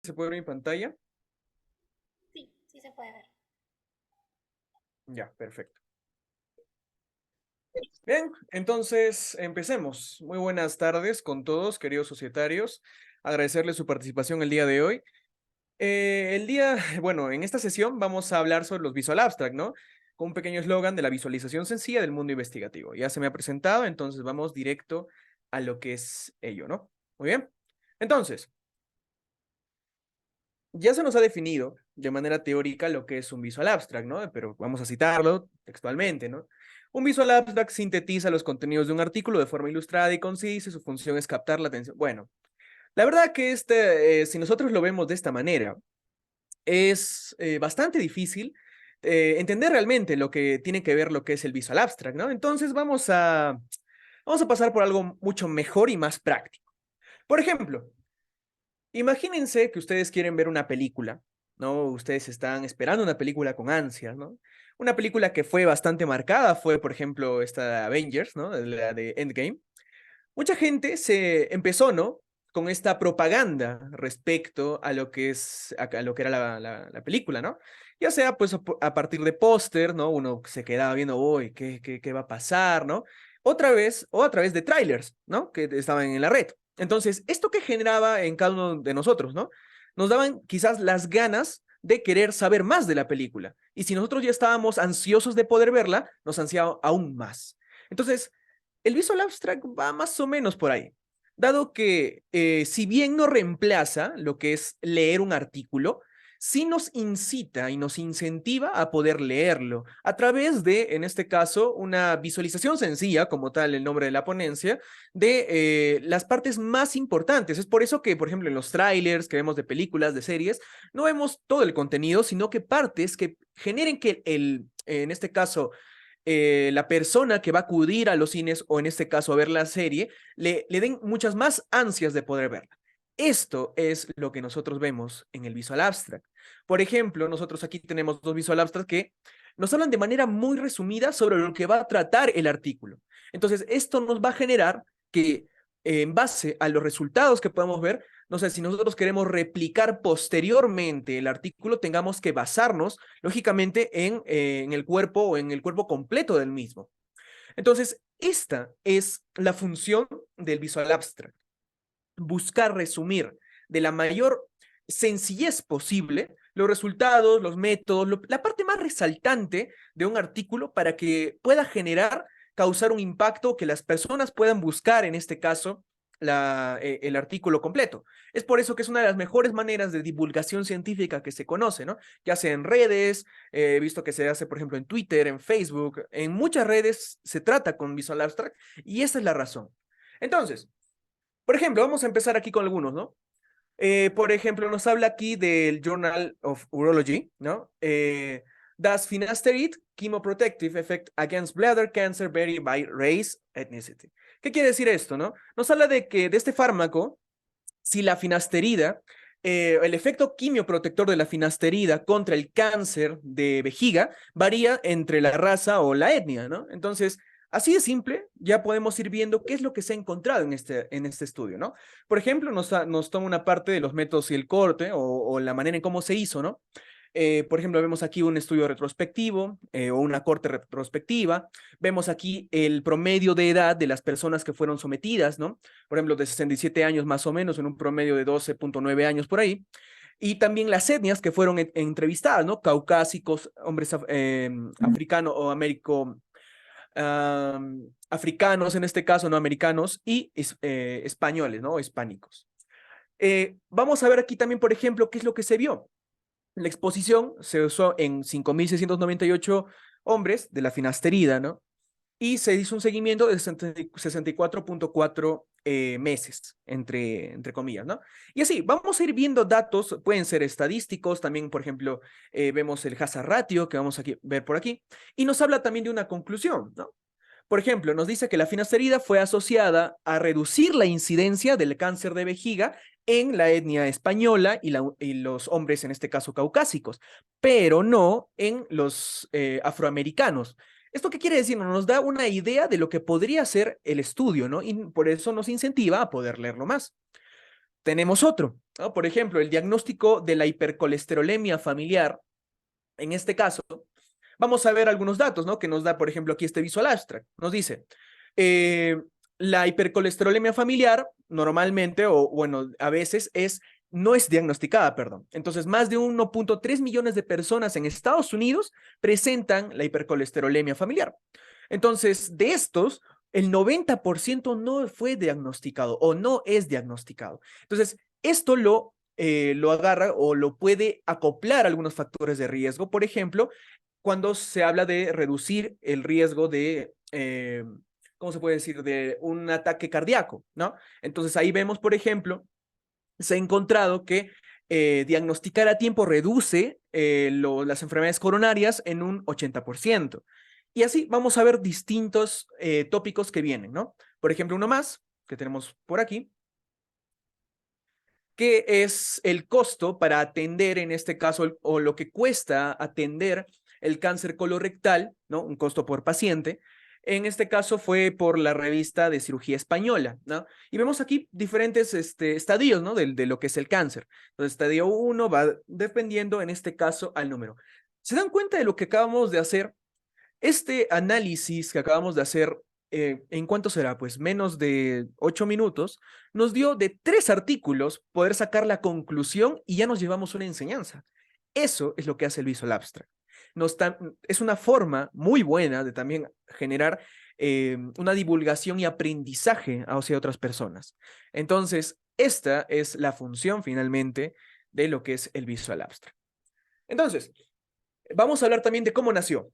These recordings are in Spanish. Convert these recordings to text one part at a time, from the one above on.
¿Se puede ver mi pantalla? Sí, sí se puede ver. Ya, perfecto. Bien, entonces empecemos. Muy buenas tardes con todos, queridos societarios. Agradecerles su participación el día de hoy. Bueno, en esta sesión vamos a hablar sobre los Visual Abstract, ¿no? Con un pequeño eslogan de la visualización sencilla del mundo investigativo. Ya se me ha presentado, entonces vamos directo a lo que es ello, ¿no? Muy bien. Entonces, ya se nos ha definido de manera teórica lo que es un Visual Abstract, ¿no? Pero vamos a citarlo textualmente, ¿no? Un Visual Abstract sintetiza los contenidos de un artículo de forma ilustrada y concisa, y su función es captar la atención. Bueno, la verdad que si nosotros lo vemos de esta manera, es bastante difícil entender realmente lo que tiene que ver lo que es el Visual Abstract, ¿no? Entonces vamos a pasar por algo mucho mejor y más práctico. Por ejemplo, imagínense que ustedes quieren ver una película, ¿no? Ustedes están esperando una película con ansias, ¿no? Una película que fue bastante marcada fue, por ejemplo, esta de Avengers, ¿no? La de Endgame. Mucha gente se empezó, ¿no? Con esta propaganda respecto a lo que a lo que era la película, ¿no? Ya sea, pues, a partir de póster, ¿no? Uno se quedaba viendo, uy, ¿qué va a pasar, ¿no? Otra vez, o a través de trailers, ¿no? Que estaban en la red. Entonces, ¿esto que generaba en cada uno de nosotros, ¿no? Nos daban quizás las ganas de querer saber más de la película. Y si nosotros ya estábamos ansiosos de poder verla, nos ansiaba aún más. Entonces, el Visual Abstract va más o menos por ahí, dado que si bien no reemplaza lo que es leer un artículo, sí nos incita y nos incentiva a poder leerlo a través de, en este caso, una visualización sencilla, como tal el nombre de la ponencia, de las partes más importantes. Es por eso que, por ejemplo, en los trailers que vemos de películas, de series, no vemos todo el contenido, sino que partes que generen que en este caso, la persona que va a acudir a los cines o en este caso a ver la serie, le den muchas más ansias de poder verla. Esto es lo que nosotros vemos en el Visual Abstract. Por ejemplo, nosotros aquí tenemos dos Visual Abstracts que nos hablan de manera muy resumida sobre lo que va a tratar el artículo. Entonces, esto nos va a generar que en base a los resultados que podamos ver, no sé, si nosotros queremos replicar posteriormente el artículo, tengamos que basarnos, lógicamente, en el cuerpo o en el cuerpo completo del mismo. Entonces, esta es la función del Visual Abstract. Buscar resumir de la mayor sencillez posible los resultados, los métodos, la parte más resaltante de un artículo para que pueda generar, causar un impacto que las personas puedan buscar, en este caso, el artículo completo. Es por eso que es una de las mejores maneras de divulgación científica que se conoce, ¿no? Ya sea en redes, he visto que se hace, por ejemplo, en Twitter, en Facebook, en muchas redes se trata con Visual Abstract y esa es la razón. Entonces, por ejemplo, vamos a empezar aquí con algunos, ¿no? Por ejemplo, nos habla aquí del Journal of Urology, ¿no? Does finasteride chemoprotective effect against bladder cancer vary by race, ethnicity? ¿Qué quiere decir esto, no? Nos habla de que de este fármaco, si la finasterida, el efecto quimioprotector de la finasterida contra el cáncer de vejiga varía entre la raza o la etnia, ¿no? Entonces, así de simple, ya podemos ir viendo qué es lo que se ha encontrado en este estudio, ¿no? Por ejemplo, nos toma una parte de los métodos y el corte o la manera en cómo se hizo, ¿no? Por ejemplo, vemos aquí un estudio retrospectivo o una corte retrospectiva. Vemos aquí el promedio de edad de las personas que fueron sometidas, ¿no? Por ejemplo, de 67 años más o menos, en un promedio de 12,9 años por ahí. Y también las etnias que fueron entrevistadas, ¿no? Caucásicos, hombres africanos o africanos en este caso, no americanos, y españoles, ¿no? Hispánicos. Vamos a ver aquí también, por ejemplo, qué es lo que se vio. La exposición se usó en 5,698 hombres de la finasterida, ¿no? Y se hizo un seguimiento de 64,4 meses, entre comillas, ¿no? Y así, vamos a ir viendo datos, pueden ser estadísticos, también, por ejemplo, vemos el hazard ratio que vamos a ver por aquí, y nos habla también de una conclusión, ¿no? Por ejemplo, nos dice que la finasterida fue asociada a reducir la incidencia del cáncer de vejiga en la etnia española y los hombres, en este caso caucásicos, pero no en los afroamericanos. ¿Esto qué quiere decir? Nos da una idea de lo que podría ser el estudio, ¿no? Y por eso nos incentiva a poder leerlo más. tenemos otro, ¿no? Por ejemplo, el diagnóstico de la hipercolesterolemia familiar. En este caso, vamos a ver algunos datos, ¿no? Que nos da, por ejemplo, aquí este Visual Abstract. Nos dice, eh, la hipercolesterolemia familiar normalmente, o bueno, a veces no es diagnosticada, perdón. Entonces, más de 1.3 millones de personas en Estados Unidos presentan la hipercolesterolemia familiar. Entonces, de estos, el 90% no fue diagnosticado o no es diagnosticado. Entonces, esto lo agarra o lo puede acoplar a algunos factores de riesgo. Por ejemplo, cuando se habla de reducir el riesgo de, ¿cómo se puede decir?, de un ataque cardíaco, ¿no? Entonces ahí vemos, por ejemplo, se ha encontrado que diagnosticar a tiempo reduce las enfermedades coronarias en un 80%. Y así vamos a ver distintos tópicos que vienen, ¿no? Por ejemplo, uno más que tenemos por aquí, que es el costo para atender, en este caso, o lo que cuesta atender el cáncer colorectal, ¿no? Un costo por paciente. En este caso fue por la revista de cirugía española, ¿no? Y vemos aquí diferentes estadios, ¿no? De lo que es el cáncer. Entonces, estadio 1 va dependiendo, en este caso, al número. ¿Se dan cuenta de lo que acabamos de hacer? Este análisis que acabamos de hacer, ¿en cuánto será? Pues menos de 8 minutos, nos dio de 3 artículos poder sacar la conclusión y ya nos llevamos una enseñanza. Eso es lo que hace el Visual Abstract. Es una forma muy buena de también generar una divulgación y aprendizaje hacia otras personas. Entonces, esta es la función finalmente de lo que es el Visual Abstract. Entonces, vamos a hablar también de cómo nació.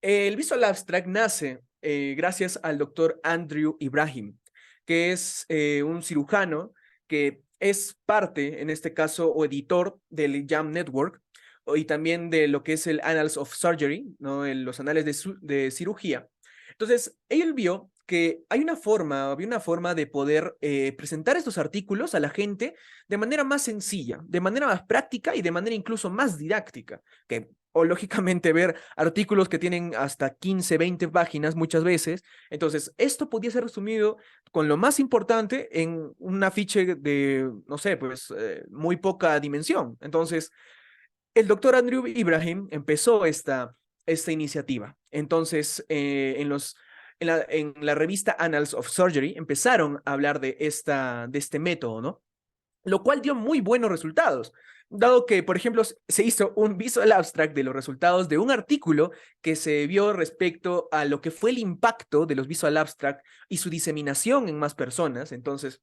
El Visual Abstract nace gracias al doctor Andrew Ibrahim, que es un cirujano que es parte, en este caso, o editor del JAM Network y también de lo que es el Annals of Surgery, ¿no? Los anales de cirugía. Entonces, él vio que había una forma de poder presentar estos artículos a la gente de manera más sencilla, de manera más práctica y de manera incluso más didáctica, o lógicamente ver artículos que tienen hasta 15, 20 páginas muchas veces. Entonces, esto podía ser resumido con lo más importante en un afiche de, no sé, pues muy poca dimensión. Entonces, el doctor Andrew Ibrahim empezó esta iniciativa. Entonces, en la revista Annals of Surgery empezaron a hablar de este método, ¿no? Lo cual dio muy buenos resultados, dado que, por ejemplo, se hizo un Visual Abstract de los resultados de un artículo que se vio respecto a lo que fue el impacto de los Visual Abstract y su diseminación en más personas. Entonces,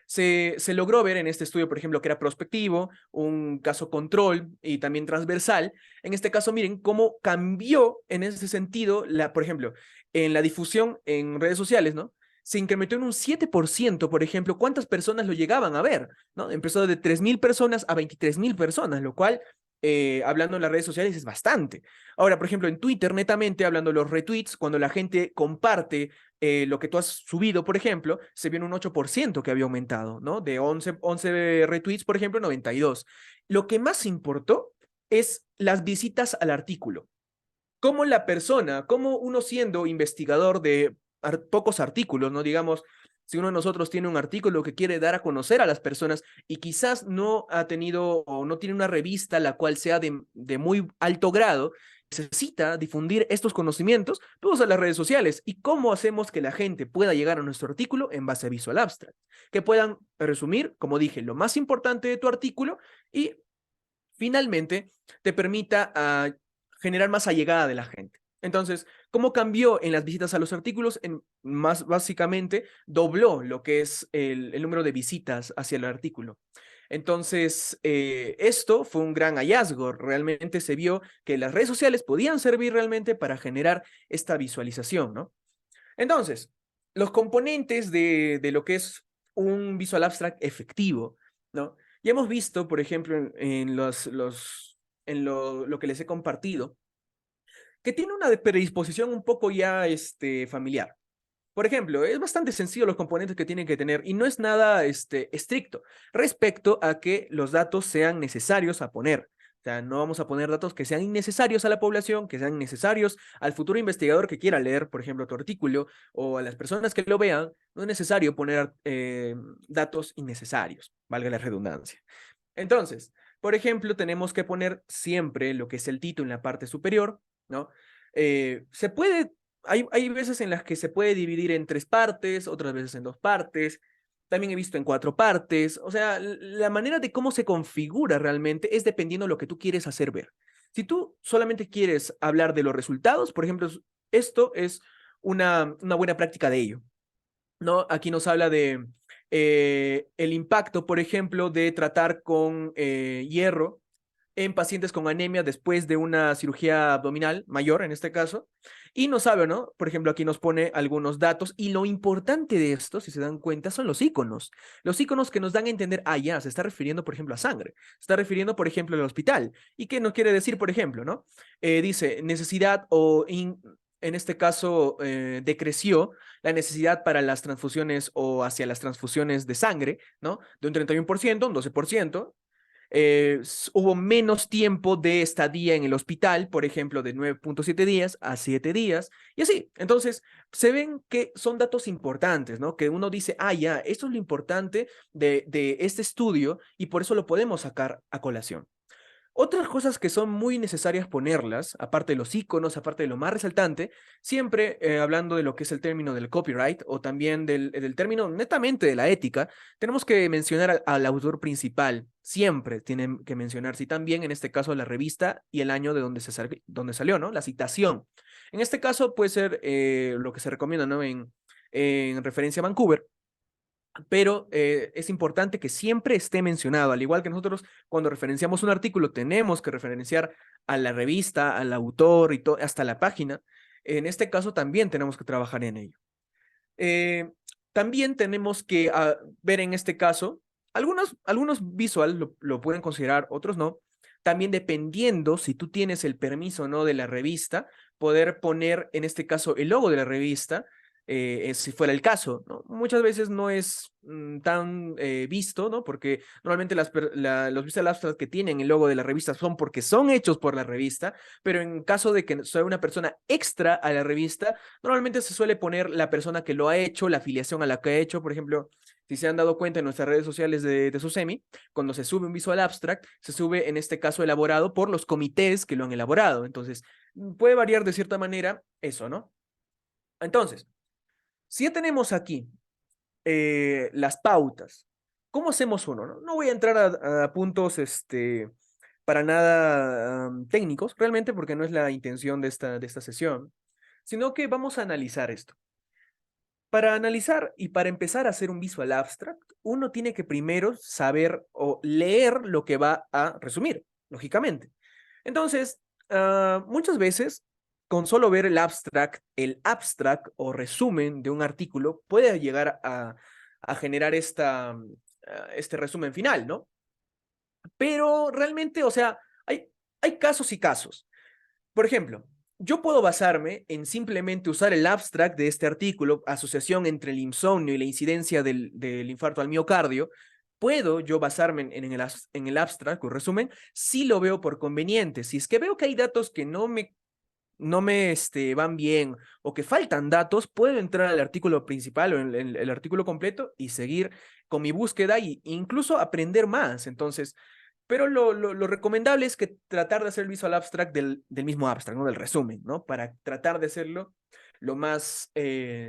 se logró ver en este estudio, por ejemplo, que era prospectivo, un caso control y también transversal. En este caso, miren cómo cambió en ese sentido, por ejemplo, en la difusión en redes sociales, ¿no? Se incrementó en un 7%, por ejemplo, cuántas personas lo llegaban a ver, ¿no? Empezó de 3.000 personas a 23.000 personas, lo cual, hablando en las redes sociales, es bastante. Ahora, por ejemplo, en Twitter, netamente, hablando de los retweets, cuando la gente comparte lo que tú has subido, por ejemplo, se vio en un 8% que había aumentado, ¿no? De 11 retweets, por ejemplo, 92. Lo que más importó es las visitas al artículo. Cómo la persona, cómo uno siendo investigador de pocos artículos, ¿no? Digamos, si uno de nosotros tiene un artículo que quiere dar a conocer a las personas y quizás no ha tenido o no tiene una revista la cual sea de muy alto grado, necesita difundir estos conocimientos, pues a las redes sociales. ¿Y cómo hacemos que la gente pueda llegar a nuestro artículo en base a Visual Abstract? Que puedan resumir, como dije, lo más importante de tu artículo y finalmente te permita generar más allegada de la gente. Entonces, ¿cómo cambió en las visitas a los artículos? Más básicamente, dobló lo que es el número de visitas hacia el artículo. Entonces, esto fue un gran hallazgo. Realmente se vio que las redes sociales podían servir realmente para generar esta visualización, ¿no? Entonces, los componentes de lo que es un Visual Abstract efectivo, ¿no? Ya hemos visto, por ejemplo, en lo que les he compartido, que tiene una predisposición un poco ya familiar. Por ejemplo, es bastante sencillo los componentes que tienen que tener y no es nada estricto respecto a que los datos sean necesarios a poner. O sea, no vamos a poner datos que sean innecesarios a la población, que sean necesarios al futuro investigador que quiera leer, por ejemplo, tu artículo, o a las personas que lo vean. No es necesario poner datos innecesarios, valga la redundancia. Entonces, por ejemplo, tenemos que poner siempre lo que es el título en la parte superior, ¿no? Se puede, hay veces en las que se puede dividir en 3 partes, otras veces en 2 partes, también he visto en 4 partes, o sea, la manera de cómo se configura realmente es dependiendo de lo que tú quieres hacer ver. Si tú solamente quieres hablar de los resultados, por ejemplo, esto es una buena práctica de ello, ¿no? Aquí nos habla de el impacto, por ejemplo, de tratar con hierro en pacientes con anemia después de una cirugía abdominal mayor, en este caso, y nos sabe, ¿no? Por ejemplo, aquí nos pone algunos datos, y lo importante de esto, si se dan cuenta, son los iconos que nos dan a entender, ah, ya, se está refiriendo, por ejemplo, a sangre, se está refiriendo, por ejemplo, al hospital, y qué nos quiere decir, por ejemplo, ¿no? Dice, necesidad en este caso, decreció la necesidad para las transfusiones o hacia las transfusiones de sangre, ¿no? De un 31%, un 12%, hubo menos tiempo de estadía en el hospital, por ejemplo, de 9.7 días a 7 días, y así. Entonces, se ven que son datos importantes, ¿no? Que uno dice, ah, ya, esto es lo importante de este estudio y por eso lo podemos sacar a colación. Otras cosas que son muy necesarias ponerlas, aparte de los iconos, aparte de lo más resaltante, siempre hablando de lo que es el término del copyright o también del término netamente de la ética, tenemos que mencionar al autor principal. Siempre tienen que mencionarse y también en este caso la revista y el año de donde salió, ¿no? La citación. En este caso puede ser lo que se recomienda, ¿no? En referencia a Vancouver, pero es importante que siempre esté mencionado, al igual que nosotros cuando referenciamos un artículo tenemos que referenciar a la revista, al autor y hasta la página. En este caso también tenemos que trabajar en ello. Eh, También tenemos que ver en este caso, algunos visual lo pueden considerar, otros no. También dependiendo si tú tienes el permiso o no de la revista, poder poner en este caso el logo de la revista, si fuera el caso, ¿no? Muchas veces no es tan visto, ¿no? Porque normalmente los visual abstracts que tienen el logo de la revista son porque son hechos por la revista, pero en caso de que sea una persona extra a la revista, normalmente se suele poner la persona que lo ha hecho, la afiliación a la que ha hecho. Por ejemplo, si se han dado cuenta en nuestras redes sociales de SUSEMI, cuando se sube un visual abstract, se sube en este caso elaborado por los comités que lo han elaborado. Entonces, puede variar de cierta manera eso, ¿no? Entonces, si ya tenemos aquí las pautas, ¿cómo hacemos uno? No voy a entrar a puntos para nada técnicos, realmente, porque no es la intención de esta sesión, sino que vamos a analizar esto. Para analizar y para empezar a hacer un visual abstract, uno tiene que primero saber o leer lo que va a resumir, lógicamente. Entonces, muchas veces, con solo ver el abstract o resumen de un artículo, puede llegar a generar este resumen final, ¿no? Pero realmente, o sea, hay casos y casos. Por ejemplo, yo puedo basarme en simplemente usar el abstract de este artículo, asociación entre el insomnio y la incidencia del infarto al miocardio. Puedo yo basarme en el abstract, o resumen, si lo veo por conveniente. Si es que veo que hay datos que no me van bien o que faltan datos, puedo entrar al artículo principal o en el artículo completo y seguir con mi búsqueda e incluso aprender más. Entonces, pero lo recomendable es que tratar de hacer el visual abstract del mismo abstract, ¿no? Del resumen, ¿no? Para tratar de hacerlo lo más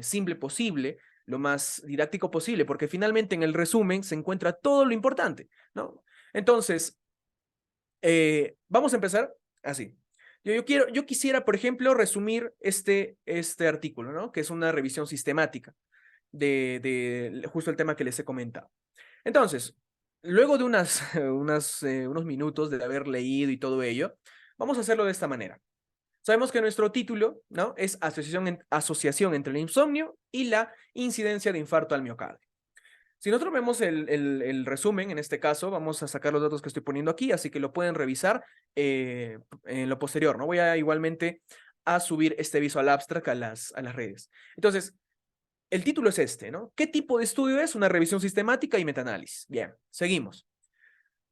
simple posible, lo más didáctico posible, porque finalmente en el resumen se encuentra todo lo importante, ¿no? Entonces, vamos a empezar así. Yo quisiera, por ejemplo, resumir este artículo, ¿no? Que es una revisión sistemática de justo el tema que les he comentado. Entonces, luego de unos minutos de haber leído y todo ello, vamos a hacerlo de esta manera. Sabemos que nuestro título, ¿no? Es asociación entre el insomnio y la incidencia de infarto al miocardio. Si nosotros vemos el resumen, en este caso, vamos a sacar los datos que estoy poniendo aquí, así que lo pueden revisar en lo posterior, ¿no? Voy a igualmente a subir este visual abstract a las redes. Entonces, el título es este, ¿no? ¿Qué tipo de estudio es? Una revisión sistemática y metaanálisis. Bien, seguimos.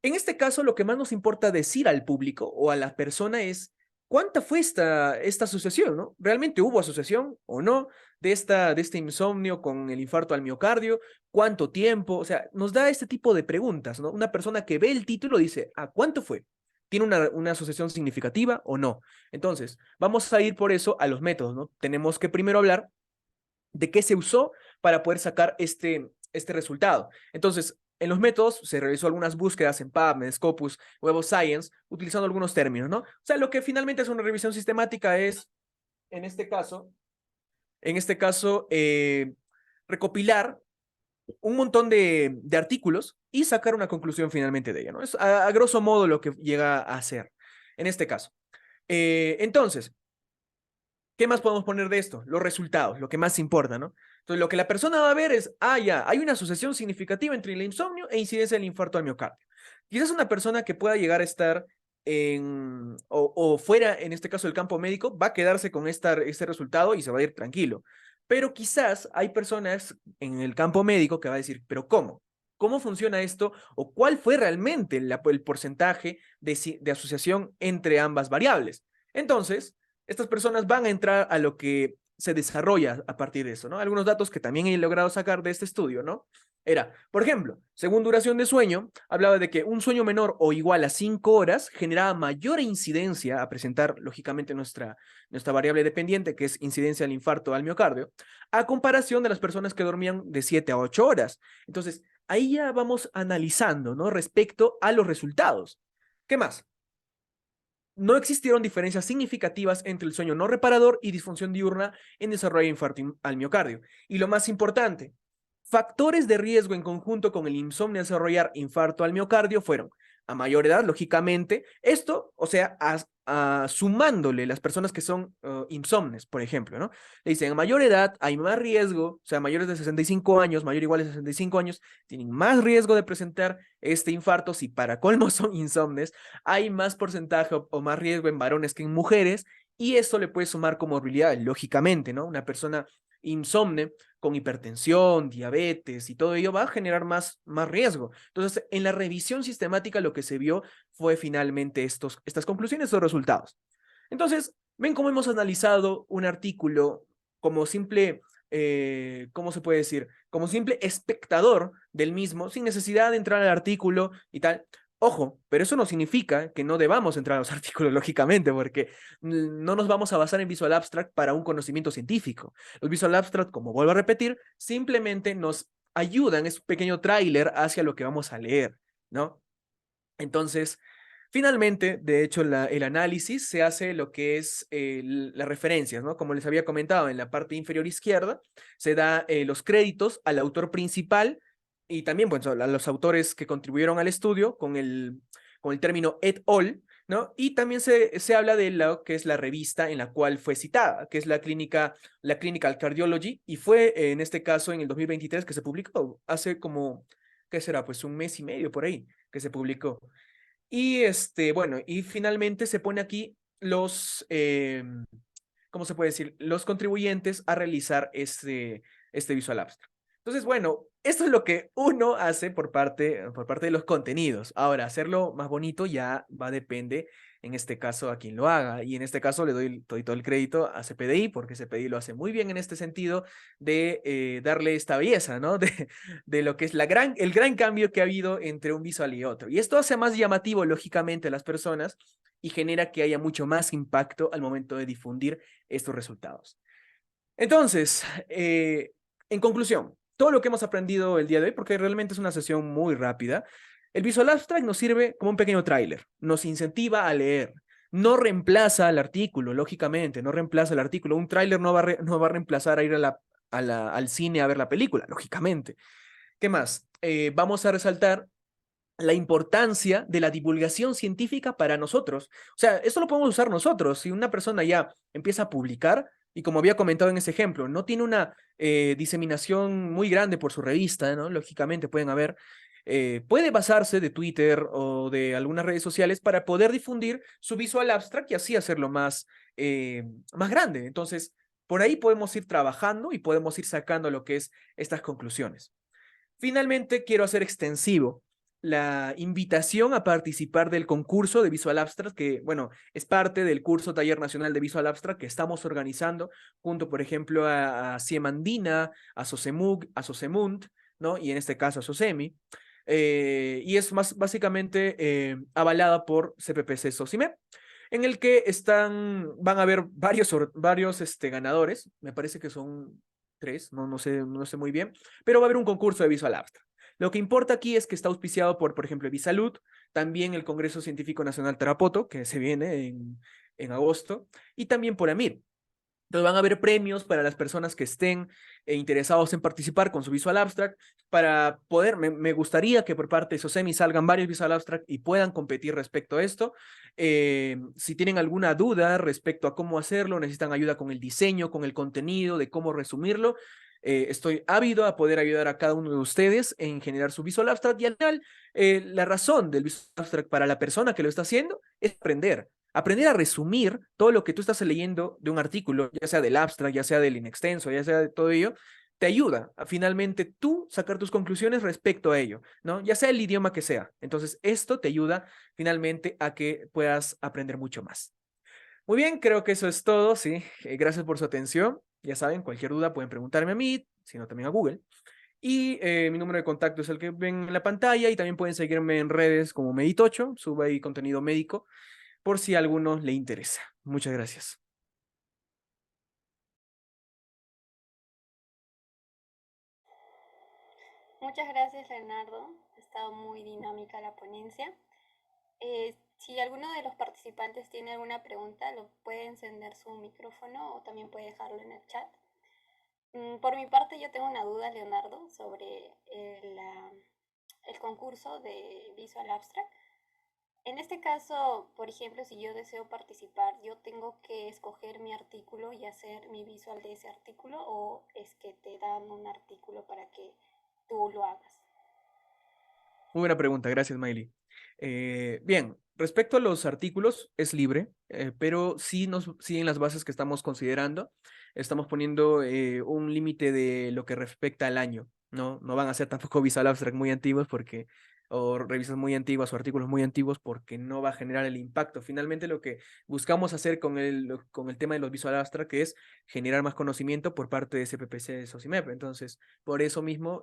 En este caso, lo que más nos importa decir al público o a la persona es cuánta fue esta asociación, ¿no? ¿Realmente hubo asociación o no de este insomnio con el infarto al miocardio? ¿Cuánto tiempo? O sea, nos da este tipo de preguntas, ¿no? Una persona que ve el título dice, ¿a cuánto fue? ¿Tiene una asociación significativa o no? Entonces, vamos a ir por eso a los métodos, ¿no? Tenemos que primero hablar de qué se usó para poder sacar este resultado. Entonces, en los métodos se realizó algunas búsquedas en PubMed, Scopus, Web of Science, utilizando algunos términos, ¿no? O sea, lo que finalmente es una revisión sistemática es, en este caso, en este caso, recopilar un montón de artículos y sacar una conclusión finalmente de ella, ¿no? Es a grosso modo lo que llega a hacer en este caso. Entonces, ¿qué más podemos poner de esto? Los resultados, lo que más importa, ¿no? Entonces, lo que la persona va a ver es, ya, hay una asociación significativa entre el insomnio e incidencia del infarto al miocardio. Quizás una persona que pueda llegar a estar o fuera, en este caso, del campo médico, va a quedarse con este resultado y se va a ir tranquilo. Pero quizás hay personas en el campo médico que va a decir, ¿pero cómo? ¿Cómo funciona esto? ¿O cuál fue realmente el porcentaje de asociación entre ambas variables? Entonces, estas personas van a entrar a lo que se desarrolla a partir de eso, ¿no? Algunos datos que también he logrado sacar de este estudio, ¿no? Era, por ejemplo, según duración de sueño, hablaba de que un sueño menor o igual a 5 horas generaba mayor incidencia a presentar, lógicamente, nuestra variable dependiente, que es incidencia al infarto al miocardio, a comparación de las personas que dormían de 7 a 8 horas. Entonces, ahí ya vamos analizando, ¿no? Respecto a los resultados. ¿Qué más? No existieron diferencias significativas entre el sueño no reparador y disfunción diurna en desarrollo de infarto al miocardio. Y lo más importante, factores de riesgo en conjunto con el insomnio a desarrollar infarto al miocardio fueron a mayor edad, lógicamente, esto, o sea, sumándole las personas que son insomnes, por ejemplo, ¿no? Le dicen, a mayor edad hay más riesgo, o sea, mayores de 65 años, mayor o igual a 65 años, tienen más riesgo de presentar este infarto, si para colmo son insomnes, hay más porcentaje o más riesgo en varones que en mujeres, y esto le puede sumar comorbilidad, lógicamente, ¿no? Una persona insomne con hipertensión, diabetes y todo ello va a generar más riesgo. Entonces, en la revisión sistemática lo que se vio fue finalmente estas conclusiones, estos resultados. Entonces, ven cómo hemos analizado un artículo como simple, ¿cómo se puede decir? Como simple espectador del mismo, sin necesidad de entrar al artículo y tal. Ojo, pero eso no significa que no debamos entrar a los artículos, lógicamente, porque no nos vamos a basar en Visual Abstract para un conocimiento científico. Los Visual Abstract, como vuelvo a repetir, simplemente nos ayudan, es un pequeño tráiler hacia lo que vamos a leer, ¿no? Entonces, finalmente, de hecho, el análisis se hace lo que es las referencias, ¿no? Como les había comentado, en la parte inferior izquierda se da los créditos al autor principal y también pues, a los autores que contribuyeron al estudio con el término et al, ¿no? Y también se habla de lo que es la revista en la cual fue citada, que es la Clinical Cardiology, y fue en este caso en el 2023 que se publicó, hace como, ¿qué será? Pues un mes y medio por ahí que se publicó. Y bueno, y finalmente se pone aquí ¿cómo se puede decir? Los contribuyentes a realizar este Visual Abstract. Entonces, bueno, esto es lo que uno hace por parte de los contenidos. Ahora, hacerlo más bonito ya depende, en este caso, a quien lo haga. Y en este caso le doy todo el crédito a CPDI, porque CPDI lo hace muy bien en este sentido de darle esta belleza, ¿no? De lo que es el gran cambio que ha habido entre un visual y otro. Y esto hace más llamativo, lógicamente, a las personas y genera que haya mucho más impacto al momento de difundir estos resultados. Entonces, en conclusión, todo lo que hemos aprendido el día de hoy, porque realmente es una sesión muy rápida, el Visual Abstract nos sirve como un pequeño tráiler, nos incentiva a leer, no reemplaza al artículo, lógicamente, no reemplaza el artículo. Un tráiler no va a reemplazar a ir al cine a ver la película, lógicamente. ¿Qué más? Vamos a resaltar la importancia de la divulgación científica para nosotros. O sea, esto lo podemos usar nosotros. Si una persona ya empieza a publicar, y como había comentado en ese ejemplo, no tiene una diseminación muy grande por su revista, ¿no? Lógicamente pueden haber, puede basarse de Twitter o de algunas redes sociales para poder difundir su Visual Abstract y así hacerlo más grande. Entonces, por ahí podemos ir trabajando y podemos ir sacando lo que es estas conclusiones. Finalmente, quiero hacer extensivo la invitación a participar del concurso de Visual Abstract, que, bueno, es parte del curso Taller Nacional de Visual Abstract que estamos organizando junto, por ejemplo, a CIEM Andina, a SOCEMUG, a SOCEMUNT, ¿no? Y en este caso a SOCEMI. Y es más básicamente avalada por CPPC SOCIMEP, en el que van a haber varios ganadores, me parece que son tres, no sé muy bien, pero va a haber un concurso de Visual Abstract. Lo que importa aquí es que está auspiciado por ejemplo, Visalud, también el Congreso Científico Nacional Tarapoto, que se viene en agosto, y también por AMIR. Entonces van a haber premios para las personas que estén interesados en participar con su Visual Abstract. Para poder, me gustaría que por parte de SOCEMI salgan varios Visual Abstract y puedan competir respecto a esto. Si tienen alguna duda respecto a cómo hacerlo, necesitan ayuda con el diseño, con el contenido, de cómo resumirlo, estoy ávido a poder ayudar a cada uno de ustedes en generar su Visual Abstract. Y al final, la razón del Visual Abstract para la persona que lo está haciendo es aprender a resumir todo lo que tú estás leyendo de un artículo, ya sea del abstract, ya sea del inextenso, ya sea de todo ello, te ayuda a finalmente tú sacar tus conclusiones respecto a ello, ¿no? Ya sea el idioma que sea. Entonces, esto te ayuda finalmente a que puedas aprender mucho más. Muy bien, creo que eso es todo, sí. Gracias por su atención. Ya saben, cualquier duda pueden preguntarme a mí, sino también a Google. Y mi número de contacto es el que ven en la pantalla y también pueden seguirme en redes como Meditocho, subo ahí contenido médico por si a alguno le interesa. Muchas gracias. Muchas gracias, Leonardo. Ha estado muy dinámica la ponencia. Si alguno de los participantes tiene alguna pregunta, lo puede encender su micrófono o también puede dejarlo en el chat. Por mi parte, yo tengo una duda, Leonardo, sobre el concurso de Visual Abstract. En este caso, por ejemplo, si yo deseo participar, ¿yo tengo que escoger mi artículo y hacer mi visual de ese artículo o es que te dan un artículo para que tú lo hagas? Muy buena pregunta, gracias, Miley. Bien, respecto a los artículos, es libre, pero sí en las bases que estamos considerando, estamos poniendo un límite de lo que respecta al año, ¿no? No van a ser tampoco Visual Abstract muy antiguos o revistas muy antiguas o artículos muy antiguos porque no va a generar el impacto. Finalmente, lo que buscamos hacer con el tema de los Visual Abstract es generar más conocimiento por parte de CPPC SOCIMEP. Entonces, por eso mismo,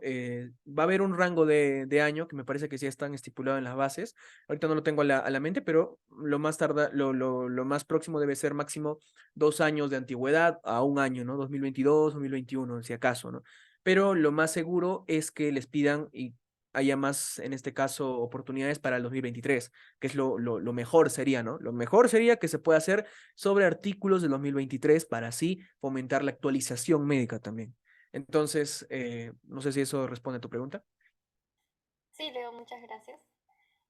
va a haber un rango de año que me parece que sí están estipulados en las bases. Ahorita no lo tengo a la mente, pero lo más próximo debe ser máximo 2 años de antigüedad a un año, ¿no? 2022, 2021, si acaso, ¿no? Pero lo más seguro es que les pidan y haya más, en este caso, oportunidades para el 2023, que es lo mejor sería, ¿no? Lo mejor sería que se pueda hacer sobre artículos del 2023 para así fomentar la actualización médica también. Entonces, no sé si eso responde a tu pregunta. Sí, Leo, muchas gracias.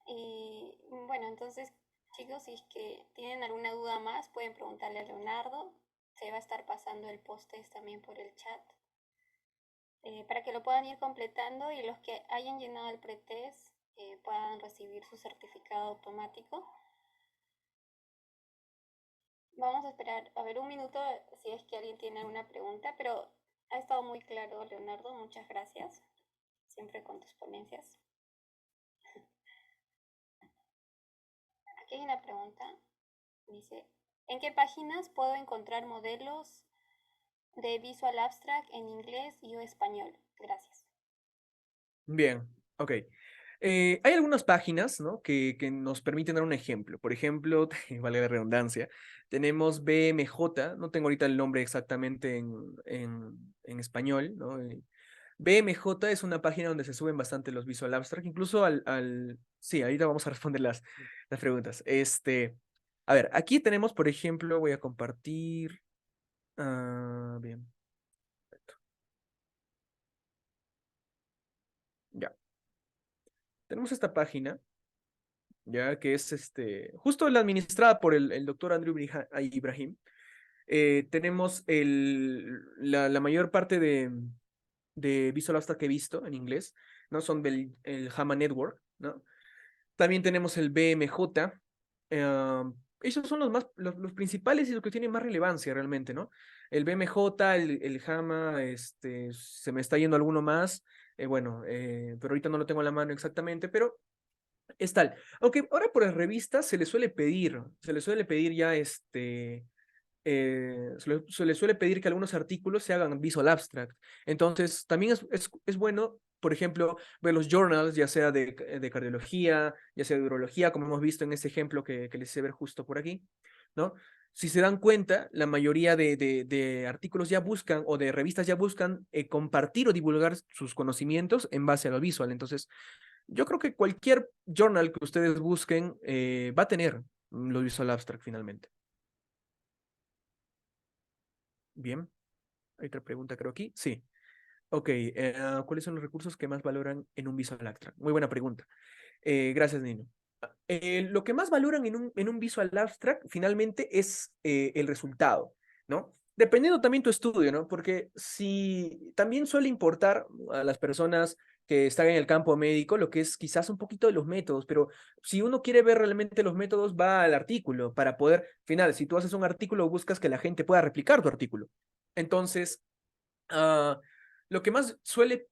Y bueno, entonces, chicos, si es que tienen alguna duda más, pueden preguntarle a Leonardo. Se va a estar pasando el post-test también por el chat para que lo puedan ir completando y los que hayan llenado el pretest puedan recibir su certificado automático. Vamos a esperar, a ver, un minuto si es que alguien tiene alguna pregunta, pero ha estado muy claro, Leonardo, muchas gracias, siempre con tus ponencias. Aquí hay una pregunta, dice, ¿en qué páginas puedo encontrar modelos de Visual Abstract en inglés y o español? Gracias. Bien, ok. Hay algunas páginas, ¿no? que nos permiten dar un ejemplo. Por ejemplo, vale la redundancia, tenemos BMJ, no tengo ahorita el nombre exactamente en español, ¿no? BMJ es una página donde se suben bastante los Visual Abstract, incluso Sí, ahorita vamos a responder las preguntas. A ver, aquí tenemos, por ejemplo, voy a compartir. Bien, ya. Tenemos esta página, ya que es justo la administrada por el doctor Andrew Ibrahim. Tenemos la mayor parte de Visual Abstract que he visto en inglés, ¿no? Son el Hammer Network, ¿no? También tenemos el BMJ. eh, Esos son los principales y los que tienen más relevancia realmente, ¿no? El BMJ, el JAMA, se me está yendo alguno más, bueno, pero ahorita no lo tengo a la mano exactamente, pero Es tal. Aunque ahora por las revistas se le suele pedir ya se le suele pedir que algunos artículos se hagan visual abstract. Entonces, también es bueno, por ejemplo, ver los journals, ya sea de cardiología, ya sea de urología, como hemos visto en ese ejemplo que les hice ver justo por aquí, ¿no? Si se dan cuenta, la mayoría de artículos ya buscan o de revistas ya buscan compartir o divulgar sus conocimientos en base a lo visual. Entonces, yo creo que cualquier journal que ustedes busquen va a tener los visual abstract finalmente. Bien, hay otra pregunta creo aquí. Sí. Ok, ¿cuáles son los recursos que más valoran en un visual abstract? Muy buena pregunta. Gracias, Nino. Lo que más valoran en un visual abstract finalmente es el resultado, ¿no? Dependiendo también tu estudio, ¿no? Porque si también suele importar a las personas que están en el campo médico lo que es quizás un poquito de los métodos, pero si uno quiere ver realmente los métodos, va al artículo para poder, final, si tú haces un artículo, buscas que la gente pueda replicar tu artículo. Entonces, ah, lo que más suele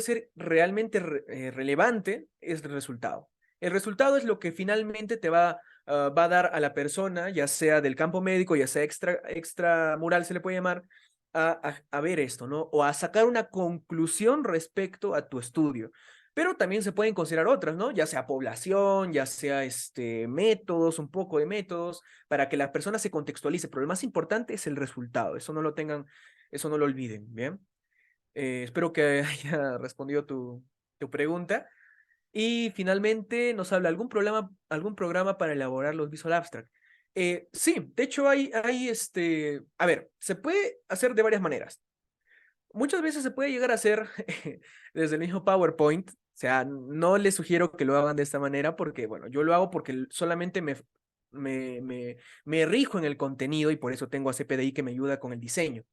ser realmente relevante es el resultado. El resultado es lo que finalmente te va a dar a la persona, ya sea del campo médico, ya sea extramural, se le puede llamar, a ver esto, ¿no? O a sacar una conclusión respecto a tu estudio. Pero también se pueden considerar otras, ¿no? Ya sea población, ya sea métodos, un poco de métodos, para que la persona se contextualice. Pero lo más importante es el resultado. Eso no lo olviden, ¿bien? Espero que haya respondido tu pregunta. Y finalmente nos habla algún programa para elaborar los Visual Abstract. Sí, de hecho a ver, se puede hacer de varias maneras. Muchas veces se puede llegar a hacer desde el mismo PowerPoint. O sea, no les sugiero que lo hagan de esta manera porque, bueno, yo lo hago porque solamente me, me, me rijo en el contenido y por eso tengo a CPDI que me ayuda con el diseño,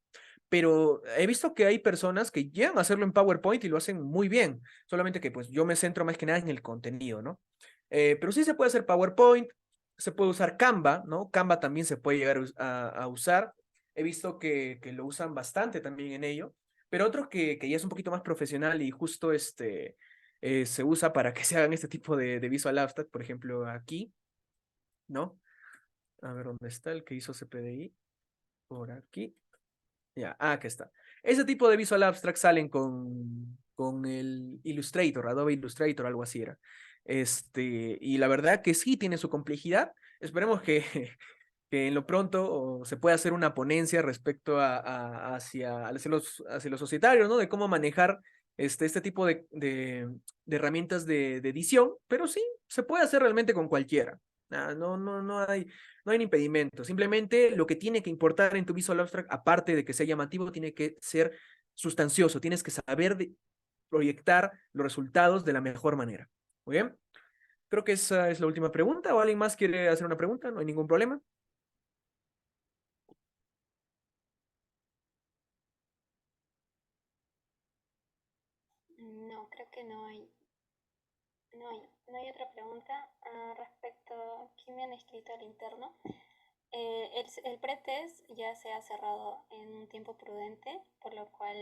pero he visto que hay personas que llegan a hacerlo en PowerPoint y lo hacen muy bien, solamente que pues yo me centro más que nada en el contenido, ¿no? Pero sí se puede hacer PowerPoint, se puede usar Canva, ¿no? Canva también se puede llegar a usar. He visto que lo usan bastante también en ello, pero otro que ya es un poquito más profesional y justo se usa para que se hagan este tipo de Visual Abstract, por ejemplo, aquí, ¿no? A ver dónde está el que hizo CPDI, por aquí. Ya, aquí está. Ese tipo de Visual Abstract salen con el Illustrator, Adobe Illustrator, algo así era. Y la verdad que sí tiene su complejidad. Esperemos que en lo pronto se pueda hacer una ponencia respecto hacia los societarios, ¿no? De cómo manejar este tipo de herramientas de edición, pero sí, se puede hacer realmente con cualquiera. No hay impedimento. Simplemente lo que tiene que importar en tu Visual Abstract, aparte de que sea llamativo, tiene que ser sustancioso. Tienes que saber proyectar los resultados de la mejor manera. Muy bien. Creo que esa es la última pregunta. ¿O alguien más quiere hacer una pregunta? No hay ningún problema. No, creo que no hay otra pregunta. Respecto a quién me han escrito al interno. El pretest ya se ha cerrado en un tiempo prudente, por lo cual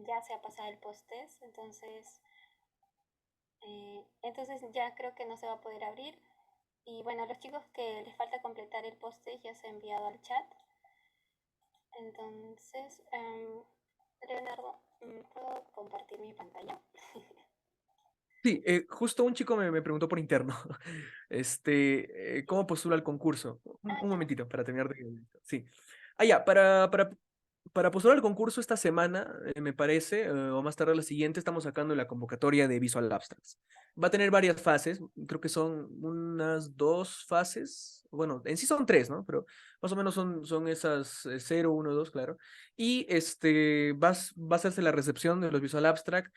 ya se ha pasado el post-test, entonces ya creo que no se va a poder abrir. Y bueno, a los chicos que les falta completar el post-test ya se ha enviado al chat. Entonces, Leonardo, ¿puedo compartir mi pantalla? Sí, justo un chico me preguntó por interno, ¿cómo postula al concurso? Un Ya. momentito para terminar de... Sí. Ah, ya, para postular al concurso esta semana, me parece, o más tarde la siguiente, estamos sacando la convocatoria de Visual Abstracts. Va a tener varias fases, creo que son unas 2 fases, bueno, en sí son 3, ¿no? Pero más o menos son esas 0, 1, 2, claro. Y va a hacerse la recepción de los Visual Abstract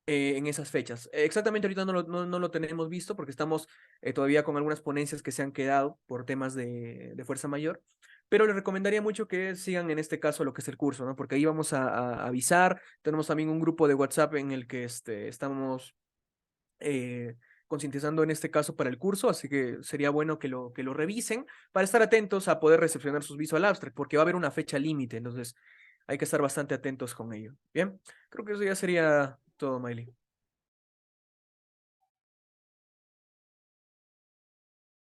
en esas fechas. Exactamente ahorita no lo tenemos visto porque estamos todavía con algunas ponencias que se han quedado por temas de fuerza mayor, pero les recomendaría mucho que sigan en este caso lo que es el curso, ¿no? Porque ahí vamos a avisar, tenemos también un grupo de WhatsApp en el que estamos eh, concientizando en este caso para el curso, así que sería bueno que lo revisen para estar atentos a poder recepcionar sus Visual Abstract, porque va a haber una fecha límite, entonces hay que estar bastante atentos con ello. Bien, creo que eso ya sería todo, Miley.